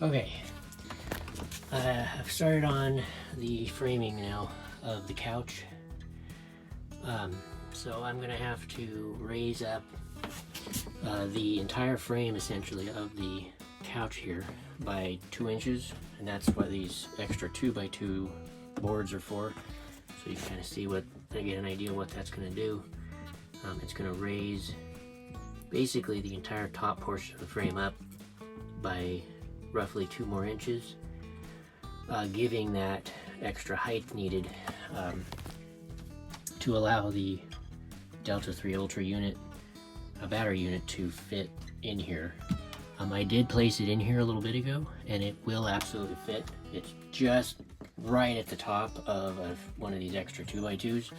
Okay, I've started on the framing now of the couch. So I'm gonna have to raise up the entire frame essentially of the couch here by 2 inches, and that's what these extra 2x2 boards are for. So you kind of see what, I get an idea what that's gonna do. It's gonna raise basically the entire top portion of the frame up by roughly 2 more inches, giving that extra height needed to allow the Delta 3 Ultra unit, a battery unit, to fit in here. I did place it in here a little bit ago, and it will absolutely fit. It's just right at the top of one of these extra 2x2s,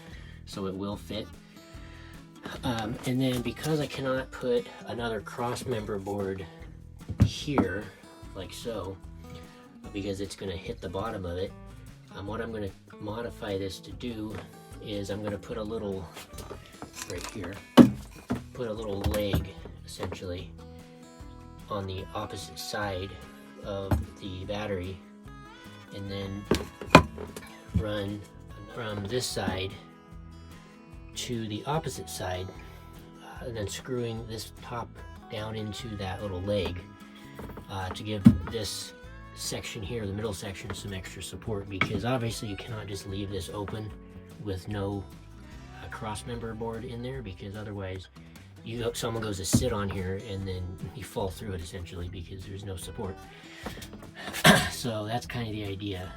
so it will fit. And then because I cannot put another cross member board here, like so, because it's going to hit the bottom of it, what I'm going to modify this to do is I'm going to put a little, right here, put a little leg essentially on the opposite side of the battery, and then run from this side to the opposite side, and then screwing this top down into that little leg to give this section here, the middle section, some extra support, because obviously you cannot just leave this open with no cross member board in there, because otherwise someone goes to sit on here and then you fall through it essentially because there's no support. So that's kind of the idea.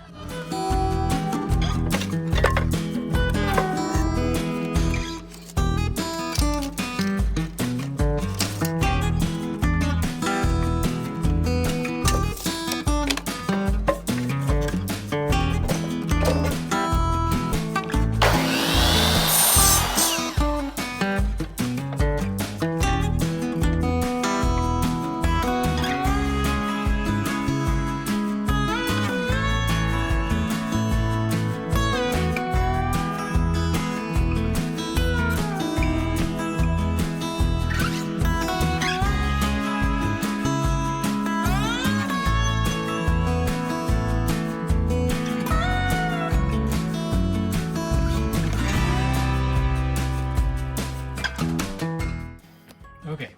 Okay,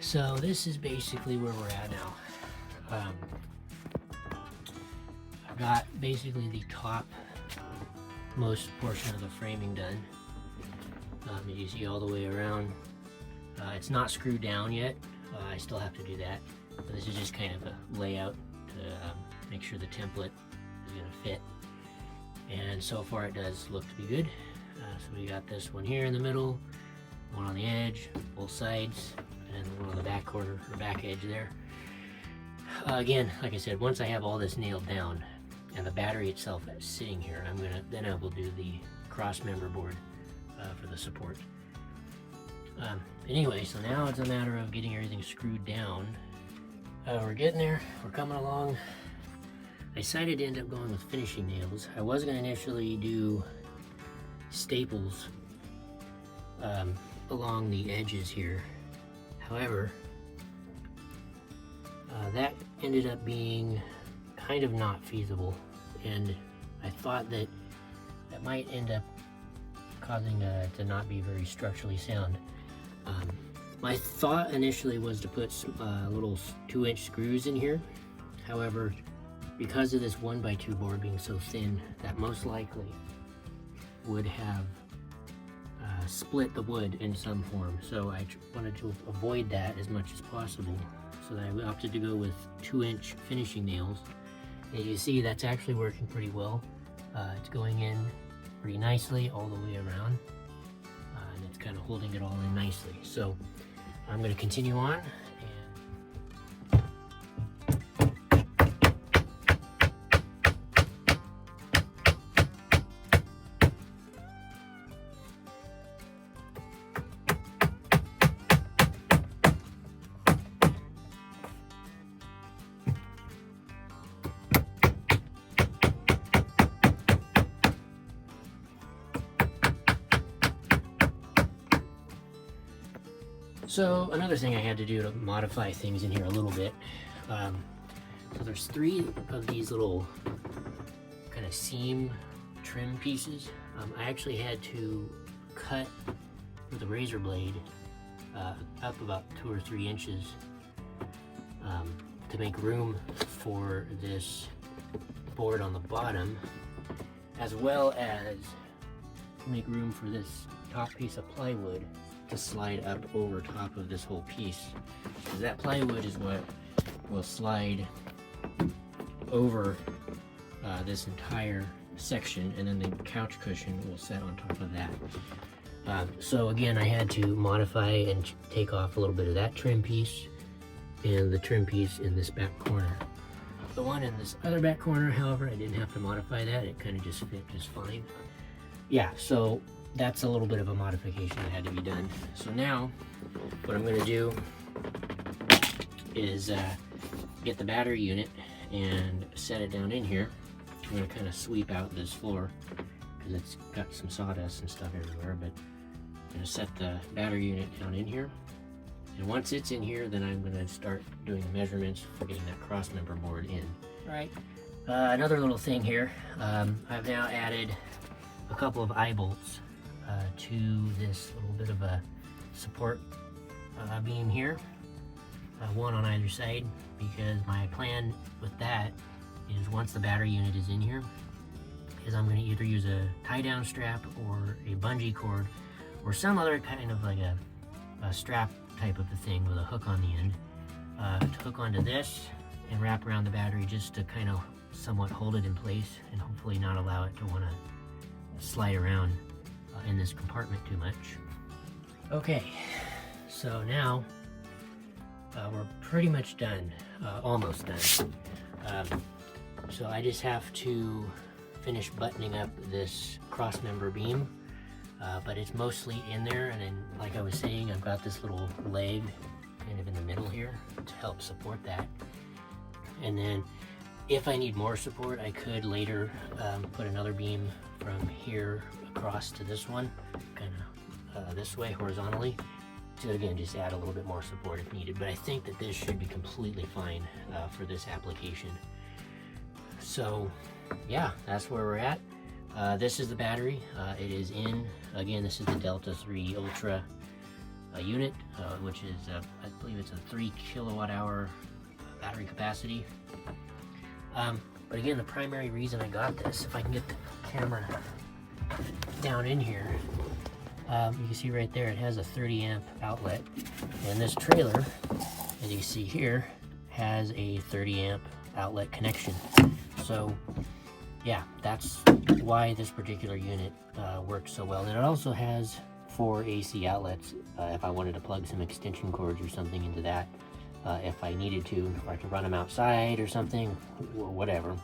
so this is basically where we're at now. I've got basically the top most portion of the framing done. As you see all the way around. It's not screwed down yet. I still have to do that. But this is just kind of a layout to make sure the template is going to fit. And so far it does look to be good. So we got this one here in the middle, one on the edge, both sides, and one on the back corner or back edge there. Again, like I said, once I have all this nailed down and the battery itself is sitting here, then I will do the cross member board for the support. Anyway, so now it's a matter of getting everything screwed down. We're getting there, we're coming along. I decided to end up going with finishing nails. I was going to initially do staples along the edges here. However, that ended up being kind of not feasible, and I thought that might end up causing to not be very structurally sound. My thought initially was to put some, little 2-inch screws in here. However, because of this 1x2 board being so thin, that most likely would have split the wood in some form. So I wanted to avoid that as much as possible. So that I opted to go with 2-inch finishing nails. As you see, that's actually working pretty well. It's going in pretty nicely all the way around. And it's kind of holding it all in nicely. So I'm going to continue on. So another thing I had to do to modify things in here a little bit, So there's 3 of these little kind of seam trim pieces. I actually had to cut with a razor blade up about 2 or 3 inches to make room for this board on the bottom, as well as make room for this top piece of plywood to slide up over top of this whole piece, because that plywood is what will slide over this entire section, and then the couch cushion will set on top of that. So again, I had to modify and take off a little bit of that trim piece and the trim piece in this back corner. The one in this other back corner, however, I didn't have to modify that. It kind of just fit just fine. Yeah, so that's a little bit of a modification that had to be done. So now what I'm going to do is get the battery unit and set it down in here. I'm going to kind of sweep out this floor because it's got some sawdust and stuff everywhere, but I'm going to set the battery unit down in here. And once it's in here, then I'm going to start doing the measurements for getting that cross member board in. All right, another little thing here. I've now added a couple of eye bolts to this little bit of a support beam here, one on either side, because my plan with that is once the battery unit is in here, is I'm going to either use a tie down strap or a bungee cord or some other kind of like a strap type of a thing with a hook on the end to hook onto this and wrap around the battery, just to kind of somewhat hold it in place and hopefully not allow it to want to slide around in this compartment too much. Okay, so now we're pretty much done, almost done. So I just have to finish buttoning up this cross member beam, but it's mostly in there, and then like I was saying, I've got this little leg kind of in the middle here to help support that. And then if I need more support, I could later put another beam from here across to this one, kind of this way horizontally, to again just add a little bit more support if needed. But I think that this should be completely fine for this application. So yeah, that's where we're at. This is the battery. It is in, again, this is the Delta 3 Ultra unit, which is, I believe it's a 3 kilowatt hour battery capacity. But again, the primary reason I got this, if I can get the camera down in here, you can see right there, it has a 30 amp outlet, and this trailer, as you can see here, has a 30 amp outlet connection. So yeah, that's why this particular unit works so well. And it also has 4 AC outlets if I wanted to plug some extension cords or something into that, if I needed to, or I could run them outside or something, or whatever.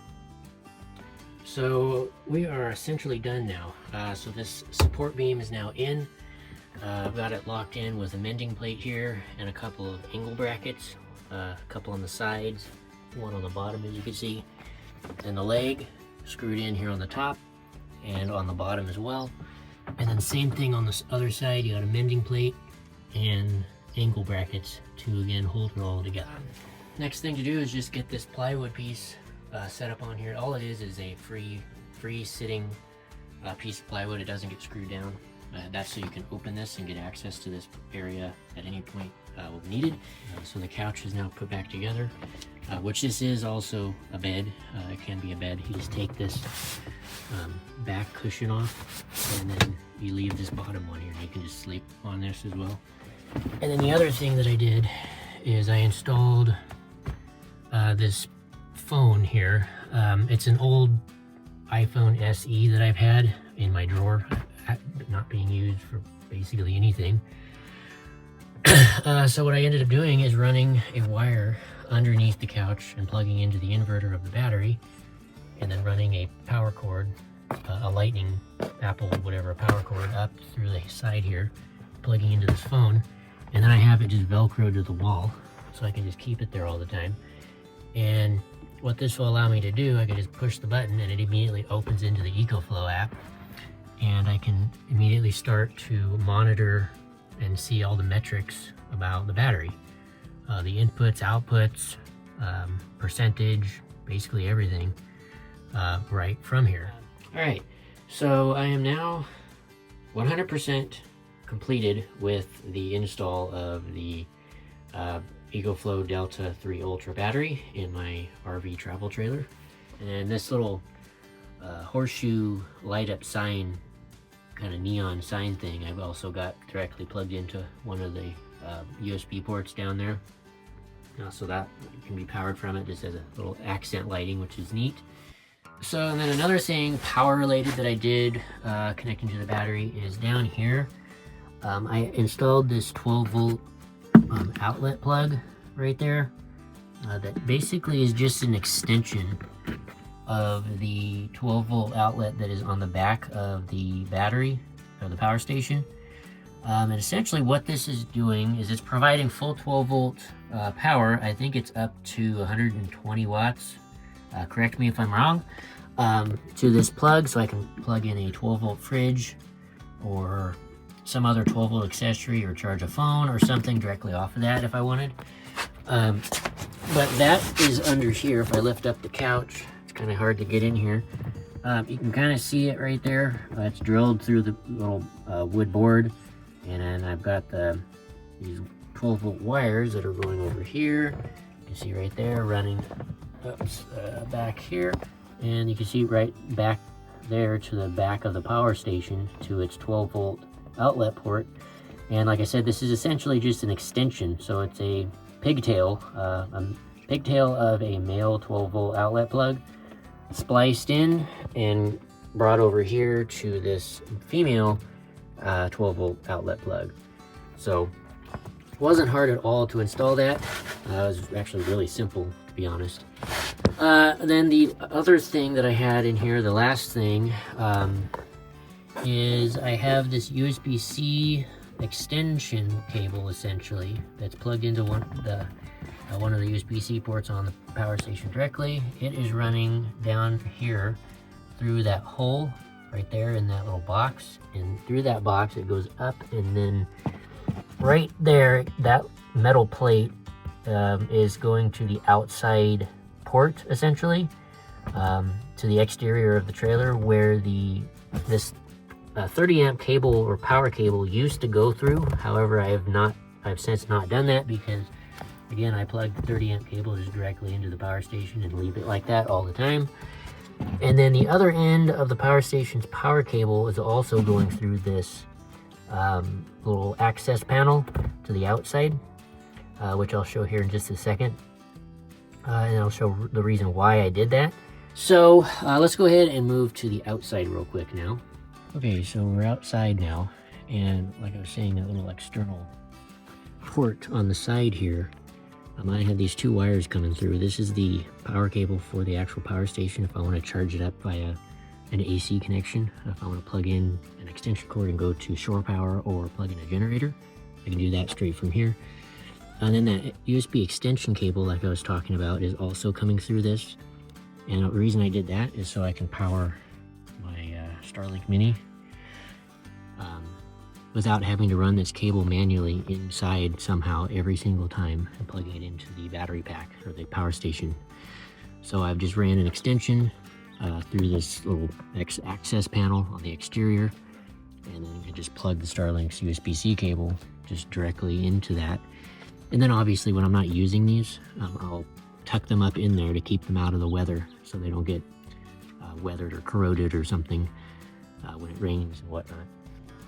So we are essentially done now. So this support beam is now in. I've got it locked in with a mending plate here and a couple of angle brackets, a couple on the sides, one on the bottom as you can see, and the leg screwed in here on the top and on the bottom as well. And then same thing on this other side, you got a mending plate and angle brackets to again hold it all together. Next thing to do is just get this plywood piece set up on here. All it is a free sitting piece of plywood. It doesn't get screwed down. That's so you can open this and get access to this area at any point when needed. So the couch is now put back together, which this is also a bed. It can be a bed. You just take this back cushion off, and then you leave this bottom one here. You can just sleep on this as well. And then the other thing that I did is I installed this phone here. It's an old iPhone SE that I've had in my drawer, not being used for basically anything. So what I ended up doing is running a wire underneath the couch and plugging into the inverter of the battery, and then running a power cord, a lightning, Apple, whatever, power cord up through the side here, plugging into this phone. And then I have it just velcroed to the wall, so I can just keep it there all the time. And what this will allow me to do, I can just push the button and it immediately opens into the EcoFlow app, and I can immediately start to monitor and see all the metrics about the battery. The inputs, outputs, percentage, basically everything right from here. All right, so I am now 100% completed with the install of the EcoFlow Delta 3 Ultra battery in my RV travel trailer. And this little horseshoe light up sign, kind of neon sign thing, I've also got directly plugged into one of the USB ports down there. So that can be powered from it, just as a little accent lighting, which is neat. So, and then another thing power related that I did connecting to the battery is down here. I installed this 12 volt outlet plug right there that basically is just an extension of the 12 volt outlet that is on the back of the battery or the power station. And essentially what this is doing is it's providing full 12 volt power. I think it's up to 120 watts. Correct me if I'm wrong. To this plug, so I can plug in a 12 volt fridge or some other 12 volt accessory, or charge a phone or something directly off of that if I wanted. But that is under here. If I lift up the couch, it's kind of hard to get in here. You can kind of see it right there. It's drilled through the little wood board. And then I've got these 12 volt wires that are going over here. You can see right there running back here. And you can see right back there to the back of the power station to its 12 volt outlet port. And like I said, this is essentially just an extension. So it's a pigtail of a male 12 volt outlet plug spliced in and brought over here to this female 12 volt outlet plug. So it wasn't hard at all to install that. It was actually really simple, to be honest. Then the other thing that I had in here, the last thing, is I have this USB C extension cable essentially that's plugged into one of the USB C ports on the power station directly. It is running down here through that hole right there in that little box, and through that box it goes up, and then right there that metal plate is going to the outside port essentially, to the exterior of the trailer where this 30 amp cable or power cable used to go through. However, I've since not done that because again, I plug the 30 amp cable just directly into the power station and leave it like that all the time. And then the other end of the power station's power cable is also going through this little access panel to the outside, which I'll show here in just a second. And I'll show the reason why I did that. So let's go ahead and move to the outside real quick now. Okay, so we're outside now, and like I was saying, that little external port on the side here, I have these two wires coming through. This is the power cable for the actual power station if I want to charge it up via an AC connection. If I want to plug in an extension cord and go to shore power or plug in a generator, I can do that straight from here. And then that USB extension cable, like I was talking about, is also coming through this. And the reason I did that is so I can power my Starlink Mini without having to run this cable manually inside somehow every single time and plugging it into the battery pack or the power station. So I've just ran an extension through this little access panel on the exterior, and then I just plug the Starlink's USB C cable just directly into that. And then obviously when I'm not using these, I'll tuck them up in there to keep them out of the weather so they don't get weathered or corroded or something when it rains and whatnot.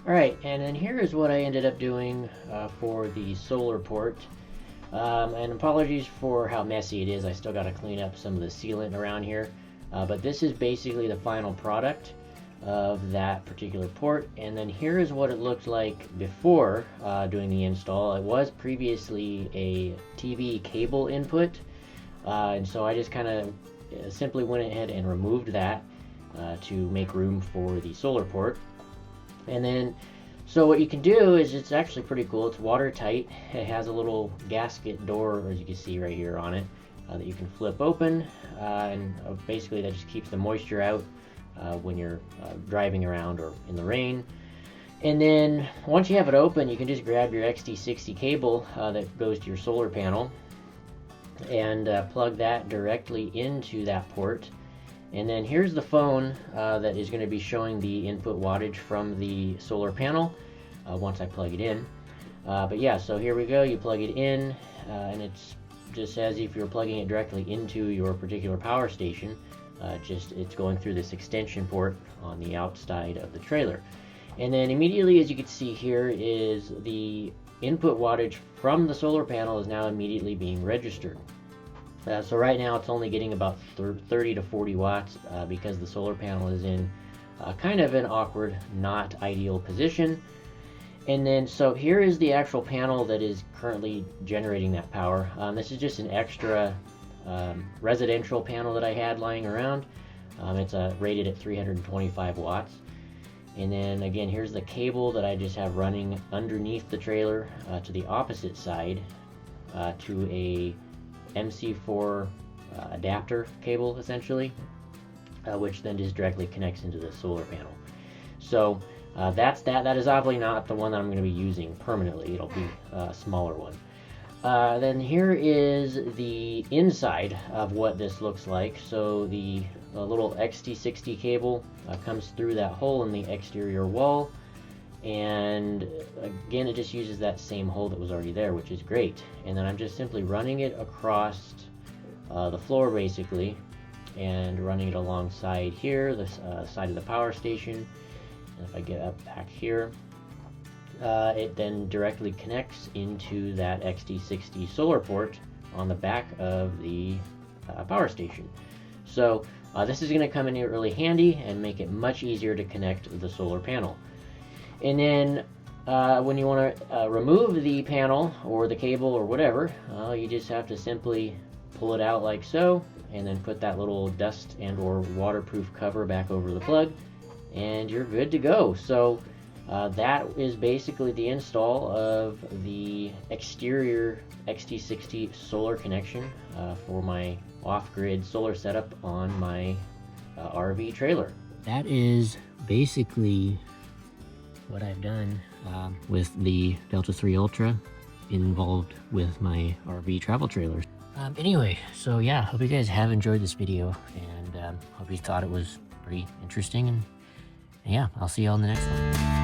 All right, and then here is what I ended up doing for the solar port. And apologies for how messy it is. I still got to clean up some of the sealant around here. But this is basically the final product of that particular port. And then here is what it looked like before doing the install. It was previously a TV cable input. And so I just kind of simply went ahead and removed that to make room for the solar port. And then, so what you can do is, it's actually pretty cool. It's watertight. It has a little gasket door, as you can see right here on it, that you can flip open. And basically that just keeps the moisture out when you're driving around or in the rain. And then once you have it open, you can just grab your XT60 cable that goes to your solar panel, and plug that directly into that port. And then here's the phone that is going to be showing the input wattage from the solar panel once I plug it in. But yeah, so here we go. You plug it in, and it's just as if you're plugging it directly into your particular power station. Just it's going through this extension port on the outside of the trailer. And then immediately, as you can see here, is the input wattage from the solar panel is now immediately being registered. So right now it's only getting about 30 to 40 watts because the solar panel is in kind of an awkward, not ideal position. And then, so here is the actual panel that is currently generating that power. This is just an extra residential panel that I had lying around. It's rated at 325 watts. And then again, here's the cable that I just have running underneath the trailer to the opposite side to a MC4 adapter cable, essentially, which then just directly connects into the solar panel. So that's that. That is obviously not the one that I'm going to be using permanently. It'll be a smaller one. Then here is the inside of what this looks like. So the little XT60 cable comes through that hole in the exterior wall, and again it just uses that same hole that was already there, which is great. And then I'm just simply running it across the floor basically, and running it alongside here, the side of the power station. And if I get up back here, it then directly connects into that XT60 solar port on the back of the power station. So this is going to come in here really handy and make it much easier to connect the solar panel. And then when you want to remove the panel or the cable or whatever, you just have to simply pull it out like so, and then put that little dust and or waterproof cover back over the plug, and you're good to go. So that is basically the install of the exterior XT60 solar connection for my off-grid solar setup on my RV trailer. That is basically what I've done with the Delta 3 Ultra involved with my RV travel trailers. Anyway, so yeah, hope you guys have enjoyed this video, and hope you thought it was pretty interesting, and yeah, I'll see you all in the next one.